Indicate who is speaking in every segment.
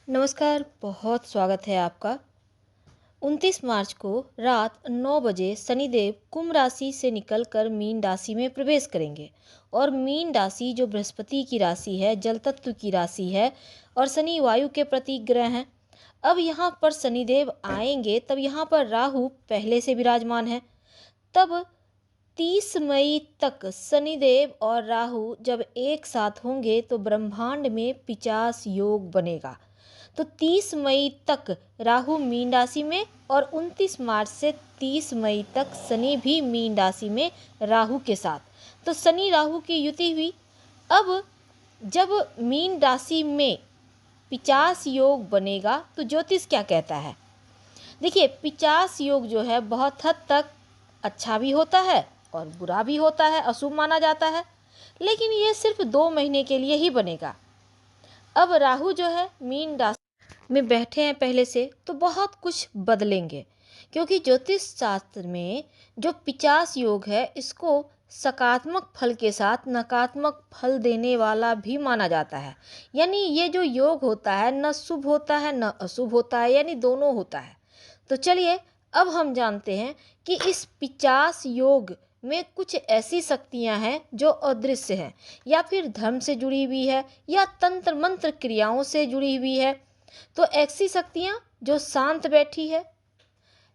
Speaker 1: नमस्कार, बहुत स्वागत है आपका। 29 मार्च को रात 9 बजे शनिदेव कुंभ राशि से निकलकर मीन राशि में प्रवेश करेंगे। और मीन राशि जो बृहस्पति की राशि है, जल तत्व की राशि है और शनि वायु के प्रतीक ग्रह हैं। अब यहाँ पर शनिदेव आएंगे तब यहाँ पर राहु पहले से विराजमान है। तब 30 मई तक शनिदेव और राहु जब एक साथ होंगे तो ब्रह्मांड में 50 योग बनेगा। तो 30 मई तक राहु मीन राशि में और 29 मार्च से 30 मई तक शनि भी मीन राशि में राहु के साथ। तो शनि राहु की युति हुई। अब जब मीन राशि में 50 योग बनेगा तो ज्योतिष क्या कहता है? देखिए, 50 योग जो है बहुत हद तक अच्छा भी होता है और बुरा भी होता है, अशुभ माना जाता है, लेकिन ये सिर्फ 2 महीने के लिए ही बनेगा। अब राहु जो है मीन राशि में बैठे हैं पहले से, तो बहुत कुछ बदलेंगे, क्योंकि ज्योतिष शास्त्र में जो 50 योग है इसको सकारात्मक फल के साथ नकारात्मक फल देने वाला भी माना जाता है। यानी ये जो योग होता है न शुभ होता है न अशुभ होता है, यानी दोनों होता है। तो चलिए अब हम जानते हैं कि इस 50 योग में कुछ ऐसी शक्तियां हैं जो अदृश्य हैं, या फिर धर्म से जुड़ी हुई है या तंत्र मंत्र क्रियाओं से जुड़ी हुई है। तो ऐसी शक्तियां जो शांत बैठी है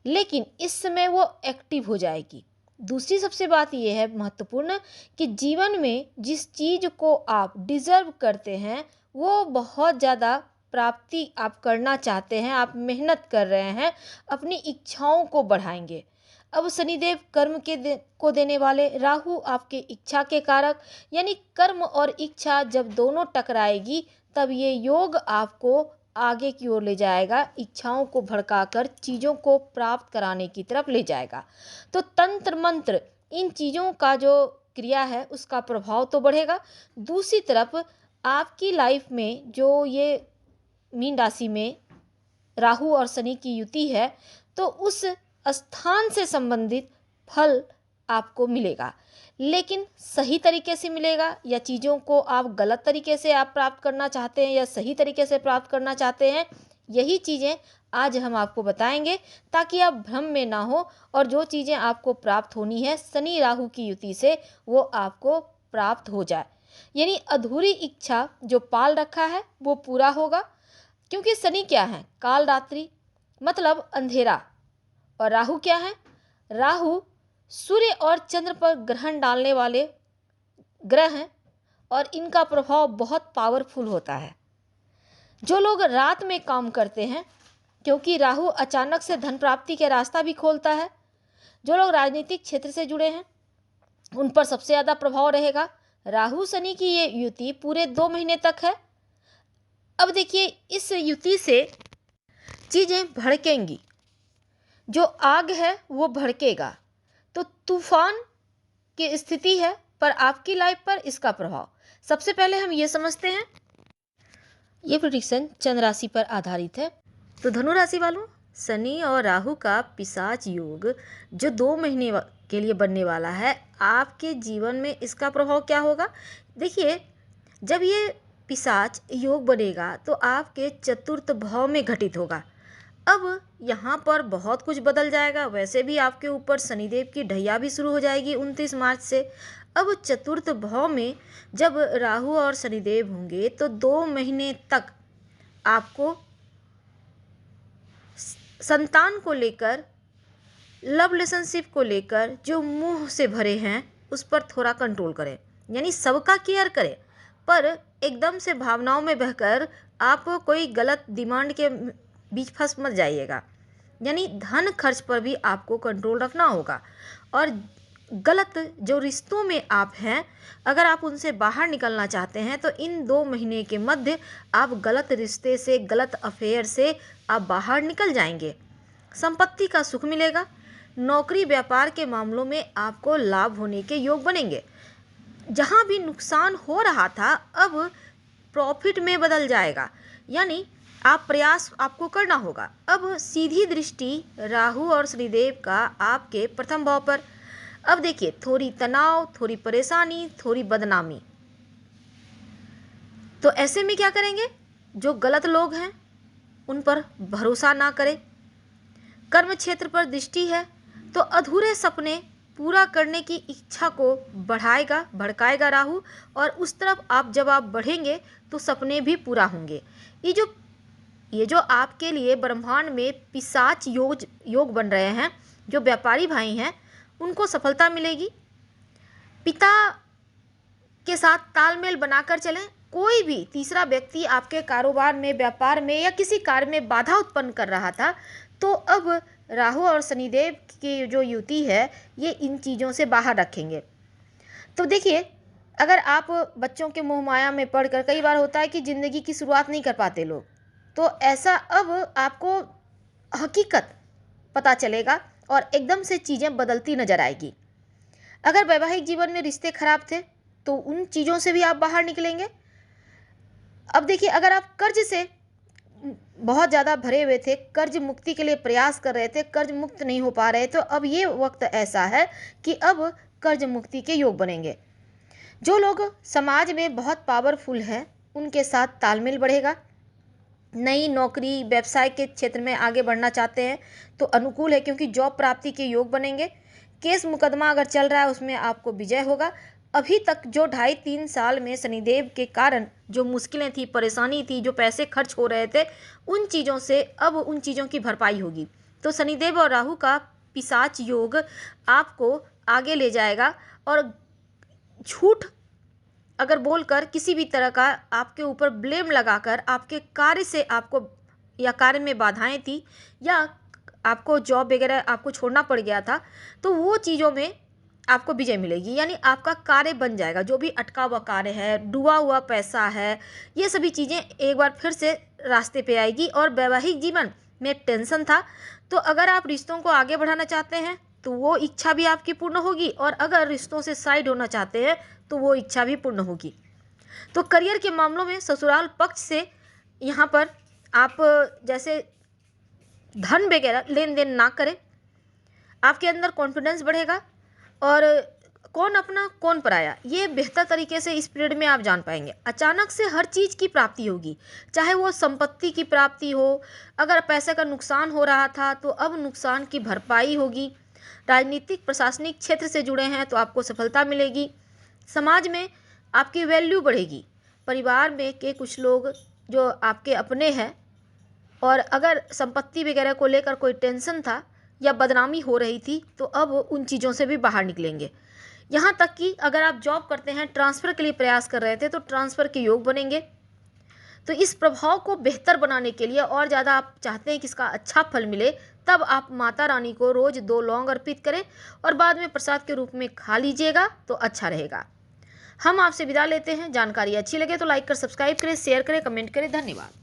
Speaker 1: लेकिन इस समय वो एक्टिव हो जाएगी। दूसरी सबसे बात यह है महत्वपूर्ण कि जीवन में जिस चीज़ को आप डिजर्व करते हैं वो बहुत ज़्यादा प्राप्ति आप करना चाहते हैं, आप मेहनत कर रहे हैं, अपनी इच्छाओं को बढ़ाएंगे। अब शनिदेव कर्म को देने वाले, राहु आपके इच्छा के कारक, यानी कर्म और इच्छा जब दोनों टकराएगी तब ये योग आपको आगे की ओर ले जाएगा, इच्छाओं को भड़काकर चीज़ों को प्राप्त कराने की तरफ ले जाएगा। तो तंत्र मंत्र इन चीज़ों का जो क्रिया है उसका प्रभाव तो बढ़ेगा। दूसरी तरफ आपकी लाइफ में जो ये मीन राशि में राहु और शनि की युति है तो उस स्थान से संबंधित फल आपको मिलेगा, लेकिन सही तरीके से मिलेगा या चीज़ों को आप गलत तरीके से आप प्राप्त करना चाहते हैं या सही तरीके से प्राप्त करना चाहते हैं, यही चीज़ें आज हम आपको बताएंगे ताकि आप भ्रम में ना हो और जो चीज़ें आपको प्राप्त होनी है शनि राहु की युति से वो आपको प्राप्त हो जाए। यानी अधूरी इच्छा जो पाल रखा है वो पूरा होगा, क्योंकि शनि क्या है? काल रात्रि मतलब अंधेरा। और राहु क्या है? राहु सूर्य और चंद्र पर ग्रहण डालने वाले ग्रह हैं और इनका प्रभाव बहुत पावरफुल होता है। जो लोग रात में काम करते हैं, क्योंकि राहु अचानक से धन प्राप्ति के रास्ता भी खोलता है। जो लोग राजनीतिक क्षेत्र से जुड़े हैं उन पर सबसे ज़्यादा प्रभाव रहेगा। राहु शनि की ये युति पूरे 2 महीने तक है। अब देखिए, इस युति से चीज़ें भड़केंगी, जो आग है वो भड़केगा, तो तूफान की स्थिति है पर आपकी लाइफ पर इसका प्रभाव। सबसे पहले हम ये समझते हैं, ये प्रेडिक्शन चंद्र राशि पर आधारित है। तो धनु राशि वालों, शनि और राहु का पिशाच योग जो 2 महीने के लिए बनने वाला है, आपके जीवन में इसका प्रभाव क्या होगा? देखिए, जब ये पिशाच योग बनेगा तो आपके चतुर्थ भाव में घटित होगा। अब यहाँ पर बहुत कुछ बदल जाएगा। वैसे भी आपके ऊपर शनिदेव की ढैया भी शुरू हो जाएगी 29 मार्च से। अब चतुर्थ भाव में जब राहु और शनिदेव होंगे तो 2 महीने तक आपको संतान को लेकर, लव रिलेशनशिप को लेकर जो मुंह से भरे हैं उस पर थोड़ा कंट्रोल करें, यानी सबका केयर करें, पर एकदम से भावनाओं में बहकर आप कोई गलत डिमांड के बीच फंस मत जाइएगा। यानी धन खर्च पर भी आपको कंट्रोल रखना होगा। और गलत जो रिश्तों में आप हैं, अगर आप उनसे बाहर निकलना चाहते हैं तो इन 2 महीने के मध्य आप गलत रिश्ते से, गलत अफेयर से आप बाहर निकल जाएंगे। संपत्ति का सुख मिलेगा। नौकरी व्यापार के मामलों में आपको लाभ होने के योग बनेंगे। जहाँ भी नुकसान हो रहा था अब प्रॉफिट में बदल जाएगा, यानी आप प्रयास आपको करना होगा। अब सीधी दृष्टि राहु और शनिदेव का आपके प्रथम भाव पर। अब देखिए, थोड़ी तनाव, थोड़ी परेशानी, थोड़ी बदनामी। तो ऐसे में क्या करेंगे? जो गलत लोग हैं, उन पर भरोसा ना करें। कर्म क्षेत्र पर दृष्टि है तो अधूरे सपने पूरा करने की इच्छा को भड़काएगा राहु, और उस तरफ जब आप बढ़ेंगे तो सपने भी पूरा होंगे। ये जो आपके लिए ब्रह्मांड में पिशाच योग बन रहे हैं, जो व्यापारी भाई हैं उनको सफलता मिलेगी। पिता के साथ तालमेल बनाकर चलें। कोई भी तीसरा व्यक्ति आपके कारोबार में, व्यापार में या किसी कार्य में बाधा उत्पन्न कर रहा था, तो अब राहु और शनिदेव की जो युति है ये इन चीज़ों से बाहर रखेंगे। तो देखिए, अगर आप बच्चों के मोह माया में पड़कर, कई बार होता है कि ज़िंदगी की शुरुआत नहीं कर पाते लोग, तो ऐसा अब आपको हकीकत पता चलेगा और एकदम से चीज़ें बदलती नजर आएगी। अगर वैवाहिक जीवन में रिश्ते खराब थे तो उन चीज़ों से भी आप बाहर निकलेंगे। अब देखिए, अगर आप कर्ज से बहुत ज़्यादा भरे हुए थे, कर्ज मुक्ति के लिए प्रयास कर रहे थे, कर्ज मुक्त नहीं हो पा रहे, तो अब ये वक्त ऐसा है कि अब कर्ज मुक्ति के योग बनेंगे। जो लोग समाज में बहुत पावरफुल हैं उनके साथ तालमेल बढ़ेगा। नई नौकरी, व्यवसाय के क्षेत्र में आगे बढ़ना चाहते हैं तो अनुकूल है, क्योंकि जॉब प्राप्ति के योग बनेंगे। केस मुकदमा अगर चल रहा है उसमें आपको विजय होगा। अभी तक जो 2.5-3 साल में शनिदेव के कारण जो मुश्किलें थी, परेशानी थी, जो पैसे खर्च हो रहे थे, उन चीज़ों से अब उन चीज़ों की भरपाई होगी। तो शनिदेव और राहु का पिशाच योग आपको आगे ले जाएगा, और झूठ अगर बोलकर किसी भी तरह का आपके ऊपर ब्लेम लगाकर आपके कार्य से आपको, या कार्य में बाधाएं थी, या आपको जॉब वगैरह आपको छोड़ना पड़ गया था, तो वो चीज़ों में आपको विजय मिलेगी। यानी आपका कार्य बन जाएगा। जो भी अटका हुआ कार्य है, डूबा हुआ पैसा है, ये सभी चीज़ें एक बार फिर से रास्ते पे आएगी। और वैवाहिक जीवन में टेंशन था, तो अगर आप रिश्तों को आगे बढ़ाना चाहते हैं तो वो इच्छा भी आपकी पूर्ण होगी, और अगर रिश्तों से साइड होना चाहते हैं तो वो इच्छा भी पूर्ण होगी। तो करियर के मामलों में ससुराल पक्ष से यहाँ पर आप जैसे धन वगैरह लेन देन ना करें। आपके अंदर कॉन्फिडेंस बढ़ेगा, और कौन अपना कौन पराया ये बेहतर तरीके से इस पीरियड में आप जान पाएंगे। अचानक से हर चीज़ की प्राप्ति होगी, चाहे वो संपत्ति की प्राप्ति हो, अगर पैसे का नुकसान हो रहा था तो अब नुकसान की भरपाई होगी। राजनीतिक प्रशासनिक क्षेत्र से जुड़े हैं तो आपको सफलता मिलेगी। समाज में आपकी वैल्यू बढ़ेगी। परिवार में के कुछ लोग जो आपके अपने हैं, और अगर संपत्ति वगैरह को लेकर कोई टेंशन था या बदनामी हो रही थी, तो अब उन चीज़ों से भी बाहर निकलेंगे। यहाँ तक कि अगर आप जॉब करते हैं, ट्रांसफ़र के लिए प्रयास कर रहे थे, तो ट्रांसफ़र के योग बनेंगे। तो इस प्रभाव को बेहतर बनाने के लिए, और ज़्यादा आप चाहते हैं कि इसका अच्छा फल मिले, तब आप माता रानी को रोज़ 2 लौंग अर्पित करें और बाद में प्रसाद के रूप में खा लीजिएगा तो अच्छा रहेगा। हम आपसे विदा लेते हैं। जानकारी अच्छी लगे तो लाइक कर सब्सक्राइब करें, शेयर करें, कमेंट करें। धन्यवाद।